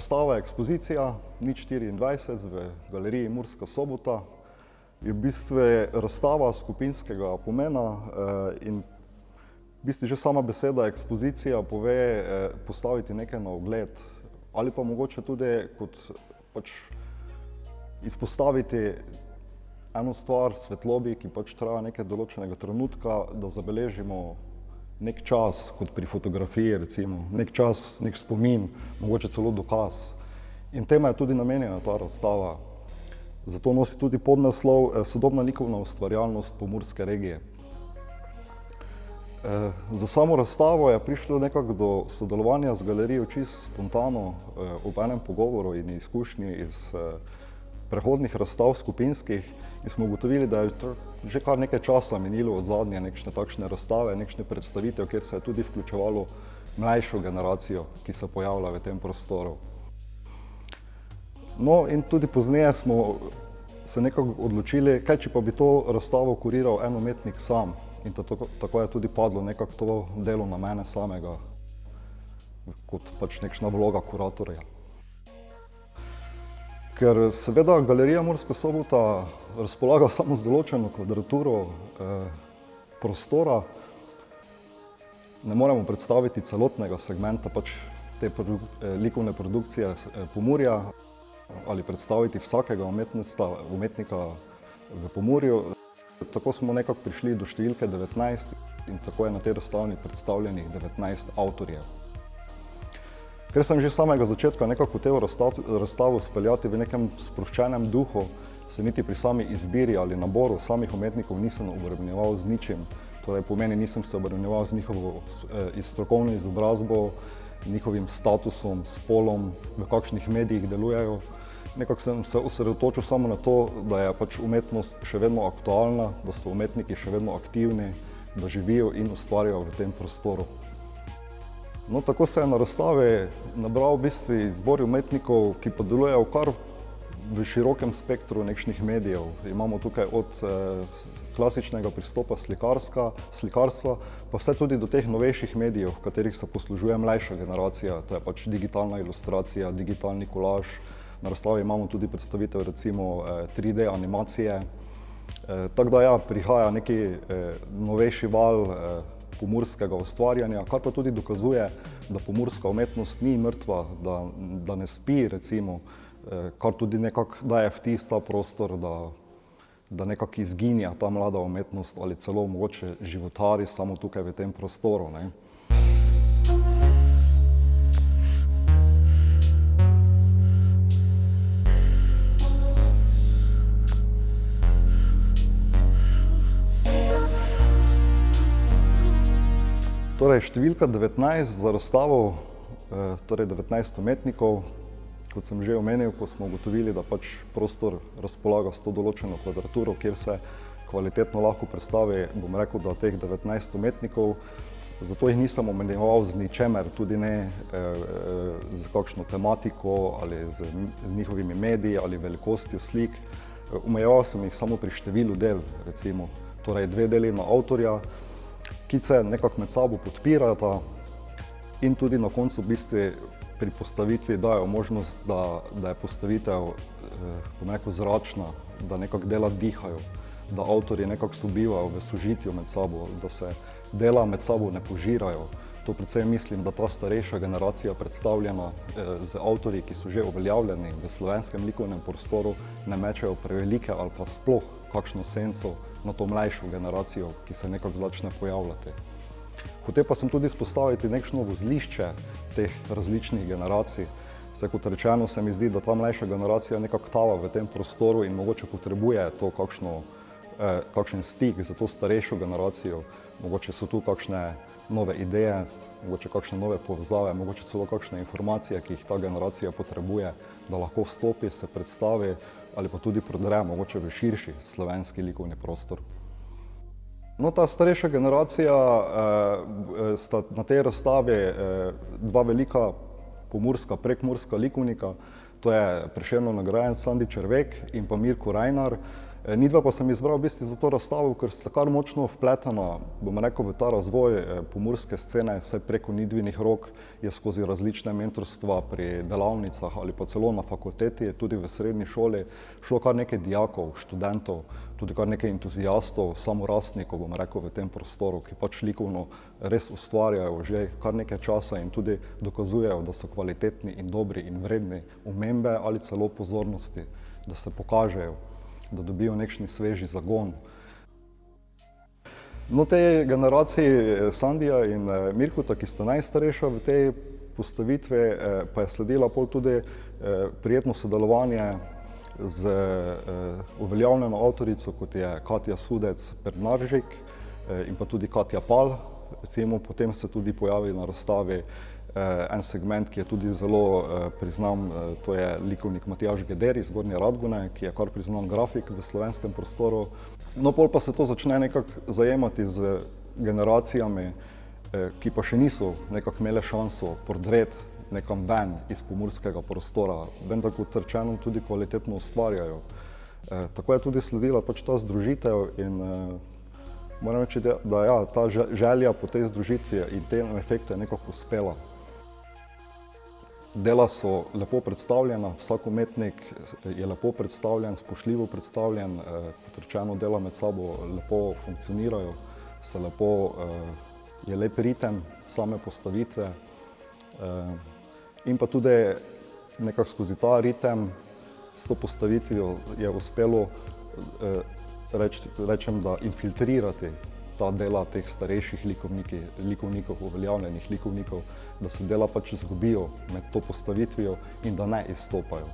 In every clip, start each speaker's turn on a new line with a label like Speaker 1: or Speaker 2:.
Speaker 1: razstava, ekspozicija Nič 24 v galeriji Murska Sobota. Je v bistvu razstava skupinskega pomena in v bistvu že sama beseda ekspozicija pove postaviti nekaj na ogled ali pa mogoče tudi kot izpostaviti eno stvar svetlobi, ki traja nekaj določenega trenutka, da zabeležimo nek čas, kot pri fotografiji recimo, nek čas, nek spomin, mogoče celo dokaz. In temu je tudi namenjena ta razstava. Zato nosi tudi podnaslov Sodobna likovna ustvarjalnost pomurske regije. Za samo razstavo je prišlo nekako do sodelovanja z galerijo čisto spontano ob enem pogovoru in izkušnji iz prehodnih razstav skupinskih in smo ugotovili, da je že kar nekaj časa minilo od zadnje nekšne takšne razstave, nekšne predstavitev, kjer se je tudi vključevalo mlajšo generacijo, ki se pojavlja v tem prostoru. No in tudi pozneje smo se nekako odločili, kaj če pa bi to razstavo kuriral en umetnik sam. In tako je tudi padlo nekako to delo na mene samega, kot nekšna vloga kuratorja. Ker seveda galerija Murska Sobota razpolaga samo z določeno kvadraturo prostora, ne moremo predstaviti celotnega segmenta te likovne produkcije Pomurja ali predstaviti vsakega umetnika v Pomurju. Tako smo nekako prišli do številke 19 in tako je na tej razstavi predstavljenih 19 avtorjev. Ker sem že samega začetka nekako hotel razstavo speljati v nekem sproščenem duhu, se niti pri sami izbiri ali naboru samih umetnikov nisem obremenjeval z ničim. Torej pomeni, nisem se obremenjeval z njihovo strokovno izobrazbo, njihovim statusom, spolom, v kakšnih medijih delujejo. Nekako sem se osredotočil samo na to, da je umetnost še vedno aktualna, da so umetniki še vedno aktivni, da živijo in ustvarjajo v tem prostoru. No, tako se je na razstavi nabral v bistvu izbor umetnikov, ki pa delujejo kar v širokem spektru nekšnih medijev. Imamo tukaj od klasičnega pristopa slikarstva, pa vse tudi do teh novejših medijev, v katerih se poslužuje mlajša generacija. To je digitalna ilustracija, digitalni kolaž. Na razstavi imamo tudi predstavitev recimo 3D animacije. Tako da ja, prihaja neki novejši val pomurskega ustvarjanja, kar pa tudi dokazuje, da pomurska umetnost ni mrtva, da ne spi recimo, kar tudi nekako daje vtis ta prostor, da nekako izginja ta mlada umetnost ali celo mogoče životari samo tukaj v tem prostoru. Torej, številka 19 za razstavo, torej 19 umetnikov, kot sem že omenil, ko smo ugotovili, da prostor razpolaga s to določeno kvadraturo, kjer se kvalitetno lahko predstavi, bom rekel, da teh 19 umetnikov, zato jih nisem omenjeval z ničemer, tudi ne z kakšno tematiko ali z njihovimi mediji ali velikostjo slik. Omejeval sem jih samo pri številu del, recimo, torej 2 deli na avtorja, ki se nekako med sabo podpirata in tudi na koncu v bistvu pri postavitvi dajo možnost, da je postavitev, bom rekel, zračna, da nekako dela dihajo, da avtorji nekako sobivajo v sožitju med sabo, da se dela med sabo ne požirajo. To predvsem mislim, da ta starejša generacija predstavljena z avtorji, ki so že uveljavljeni v slovenskem likovnem prostoru, ne mečejo prevelike ali pa sploh kakšno senco na to mlajšo generacijo, ki se nekako začne pojavljati. Hotel pa sem tudi izpostaviti nekšno vozlišče teh različnih generacij. Saj kot rečeno, se mi zdi, da ta mlajša generacija nekako tava v tem prostoru in mogoče potrebuje to kakšen stik za to starejšo generacijo. Mogoče so tu kakšne nove ideje, mogoče kakšne nove povezave, mogoče celo kakšne informacije, ki jih ta generacija potrebuje, da lahko vstopi, se predstavi ali pa tudi prodre mogoče v širši slovenski likovni prostor. No, ta starejša generacija sta na tej razstavi dva velika pomurska, prekmurska likovnika, to je Prešernov nagrajen Sandi Červek in pa Mirko Rajnar. Nidva pa sem izbral v bistvu za to razstavo, ker sta kar močno vpletena, bom rekel, v ta razvoj pomurske scene, saj preko Nidvinih rok je skozi različne mentorstva pri delavnicah ali pa celo na fakulteti, tudi v srednji šoli, šlo kar nekaj dijakov, študentov, tudi kar nekaj entuzijastov, samorastnikov, bom rekel, v tem prostoru, ki pač likovno res ustvarjajo že kar nekaj časa in tudi dokazujejo, da so kvalitetni in dobri in vredni omembe ali celo pozornosti, da se pokažejo, da dobijo nekšni sveži zagon. No, tej generaciji Sandija in Mirkuta, ki sta najstarejša v tej postavitvi, pa je sledila pol tudi prijetno sodelovanje z uveljavljeno avtorico, kot je Katja Sudec-Pernarzik in pa tudi Katja Pal. Recimo, potem se tudi pojavi na razstavi en segment, ki je tudi zelo priznan, to je likovnik Matjaž Geder iz Gornje Radgone, ki je kar priznan grafik v slovenskem prostoru. No, pol pa se to začne nekako zajemati z generacijami, ki pa še niso nekako imele šanso prodreti nekam ven iz pomurskega prostora, vendar kot rečeno tudi kvalitetno ustvarjajo. Tako je tudi sledila pač ta združitev in moram reči, da ja, ta želja po tej združitvi in tem efektu je nekako uspela. Dela so lepo predstavljena, vsak umetnik je lepo predstavljen, spoštljivo predstavljen, kot rečeno, dela med sabo lepo funkcionirajo, je lep ritem same postavitve in pa tudi nekako skozi ta ritem s to postavitvijo je uspelo rečem, da infiltrirati ta dela teh starejših likovnikov, uveljavljenih likovnikov, da se dela pač izgubijo med to postavitvijo in da ne izstopajo.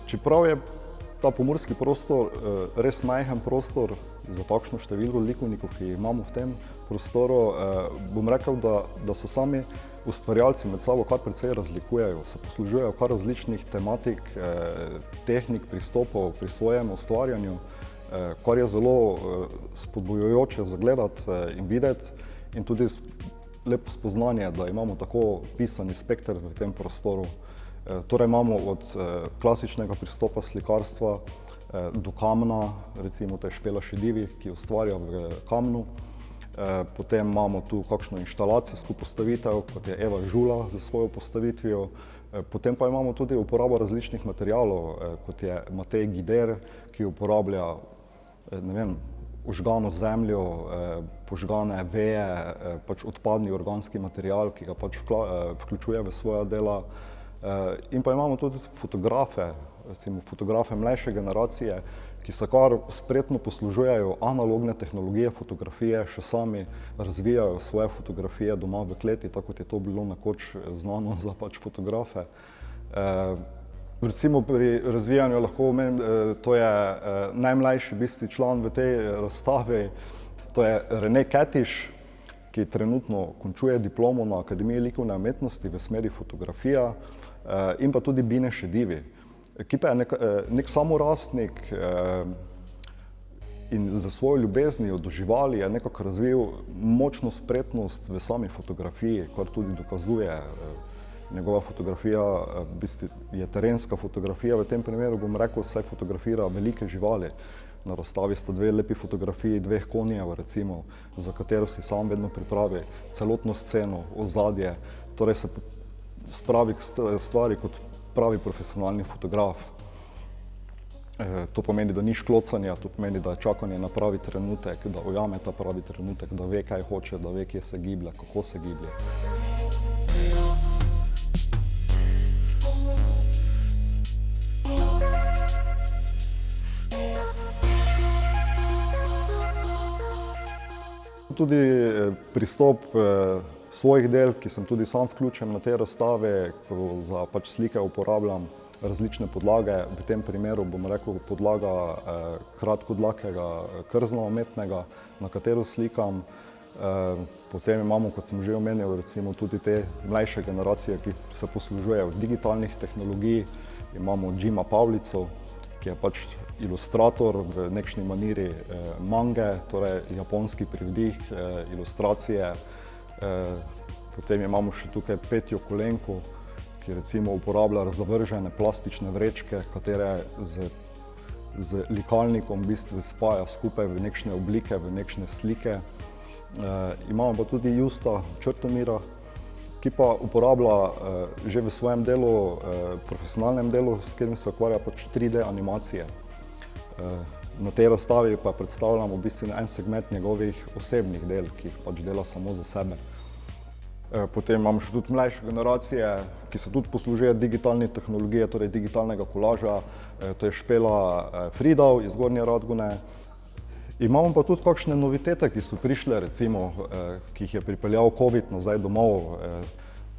Speaker 1: Čeprav je ta pomurski prostor res majhen prostor za takšno število likovnikov, ki imamo v tem prostoru, bom rekel, da so sami ustvarjalci med sabo kar precej razlikujejo, se poslužujejo kar različnih tematik, tehnik, pristopov pri svojem ustvarjanju, kar je zelo spodbujajoče za gledati in videti in tudi lepo spoznanje, da imamo tako pisani spekter v tem prostoru. Torej imamo od klasičnega pristopa slikarstva do kamna, recimo te Špela Šedivih, ki ustvarja v kamnu. Potem imamo tu kakšno inštalacijsko postavitev, kot je Eva Žula za svojo postavitvijo. Potem pa imamo tudi uporabo različnih materialov, kot je Matej Gider, ki uporablja, ne vem, ožgano zemljo, požgane veje, pač odpadni organski material, ki ga pač vključuje v svoja dela. In pa imamo tudi fotografe, recimo fotografe mlajše generacije, ki se kar spretno poslužujejo analogne tehnologije fotografije, še sami razvijajo svoje fotografije doma v kleti, tako kot je to bilo nekoč znano za pač fotografe. Recimo pri razvijanju lahko omenim, to je najmlajši v bistvu član v tej razstavi, to je Rene Ketiš, ki trenutno končuje diplomo na Akademiji likovne umetnosti v smeri fotografija, in pa tudi Bine Šedivi, ki pa je nek samorastnik in za svojo ljubeznijo do živali je nekako razvil močno spretnost v sami fotografiji, kar tudi dokazuje. Njegova fotografija v bistvu je terenska fotografija, v tem primeru bom rekel, saj fotografira velike živali. Na razstavi sta dve lepi fotografiji dveh konjev, recimo, za katero si sam vedno pripravi celotno sceno, ozadje, torej se spravi k stvari kot pravi profesionalni fotograf. To pomeni, da ni šklocanja, to pomeni, da je čakanje na pravi trenutek, da ujame ta pravi trenutek, da ve, kaj hoče, da ve, kje se giblje, kako se giblje. Tudi pristop svojih del, ki sem tudi sam vključen na te razstave, ko za pač slike uporabljam različne podlage. V tem primeru bom rekel podlaga kratkodlakega krzna umetnega, na katero slikam. Potem imamo, kot sem že omenil, recimo tudi te mlajše generacije, ki se poslužujejo digitalnih tehnologij. Imamo Jima Pavlico, ki je pač ilustrator v nekšni maniri mange, torej japonski privdih, ilustracije. Potem imamo še tukaj Petjo Kolenko, ki recimo uporablja zavržene plastične vrečke, katere z likalnikom v bistvu spaja skupaj v nekšne oblike, v nekšne slike. Imamo pa tudi Justa Črtomira, ki pa uporablja že v svojem delu, profesionalnem delu, s katerim se ukvarja pač 3D animacije. Na tej razstavi pa predstavljamo v bistvu en segment njegovih osebnih del, ki jih pač dela samo za sebe. Potem imamo še tudi mlajše generacije, ki se tudi poslužuje digitalne tehnologije, torej digitalnega kolaža. To je Špela Fridau iz Gornje Radgone. Imamo pa tudi kakšne novitete, ki so prišle, recimo, ki jih je pripeljal COVID nazaj domov.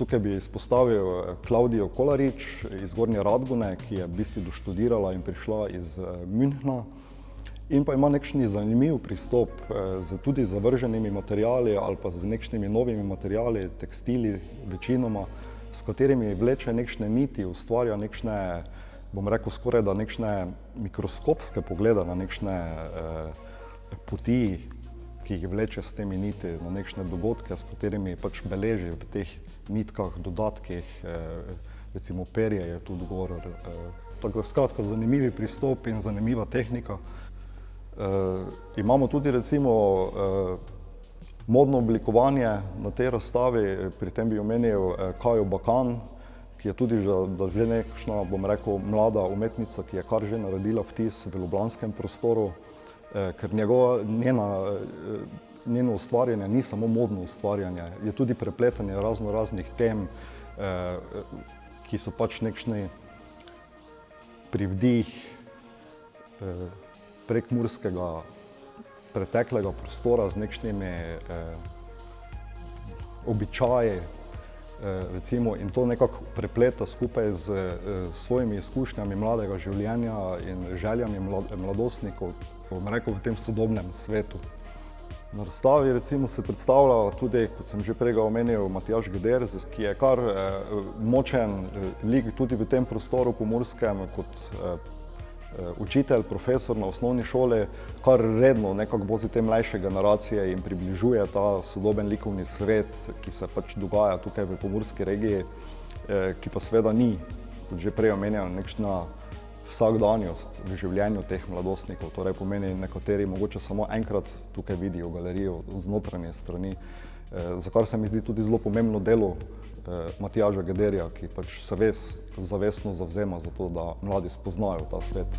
Speaker 1: Tukaj bi izpostavil Klaudijo Kolarič iz Gornje Radgone, ki je v bistvu doštudirala in prišla iz Münchna. In pa ima nekšni zanimiv pristop tudi z zavrženimi materiali ali pa z nekšnimi novimi materiali, tekstili večinoma, s katerimi vleče nekšne niti, ustvarja nekšne, bom rekel, skoraj da nekšne mikroskopske poglede na nekšne poti, ki jih vleče s temi niti, na nekšne dogodke, s katerimi pač beleži v teh nitkah, dodatkih, recimo perje je tudi gor. Tako skratka zanimivi pristop in zanimiva tehnika. Imamo tudi recimo modno oblikovanje na tej razstavi, pri tem bi omenil Kajo Bakan, ki je tudi že nekšna, bom rekel, mlada umetnica, ki je kar že naredila vtis v ljubljanskem prostoru, ker njeno ustvarjanje ni samo modno ustvarjanje, je tudi prepletanje raznih tem, ki so pač nekšni privdih prekmurskega preteklega prostora z nekšnimi običaji, recimo, in to nekako prepleta skupaj z svojimi izkušnjami mladega življenja in željami mladostnikov, bom rekel, v tem sodobnem svetu. Na razstavi recimo se predstavlja tudi, kot sem že prej omenil, Matjaž Geder, ki je kar močen lik tudi v tem prostoru pomurskem kot učitelj, profesor na osnovni šoli, kar redno nekako vozi te mlajše generacije in približuje ta sodoben likovni svet, ki se pač dogaja tukaj v pomurski regiji, ki pa seveda ni, kot že prej omenjeno, nekšna vsakdanjost v življenju teh mladostnikov. Torej pomeni, nekateri mogoče samo enkrat tukaj vidijo galerijo z notranje strani, za kar se mi zdi tudi zelo pomembno delo Matjaža Gederja, ki pač se zavestno zavzema za to, da mladi spoznajo ta svet.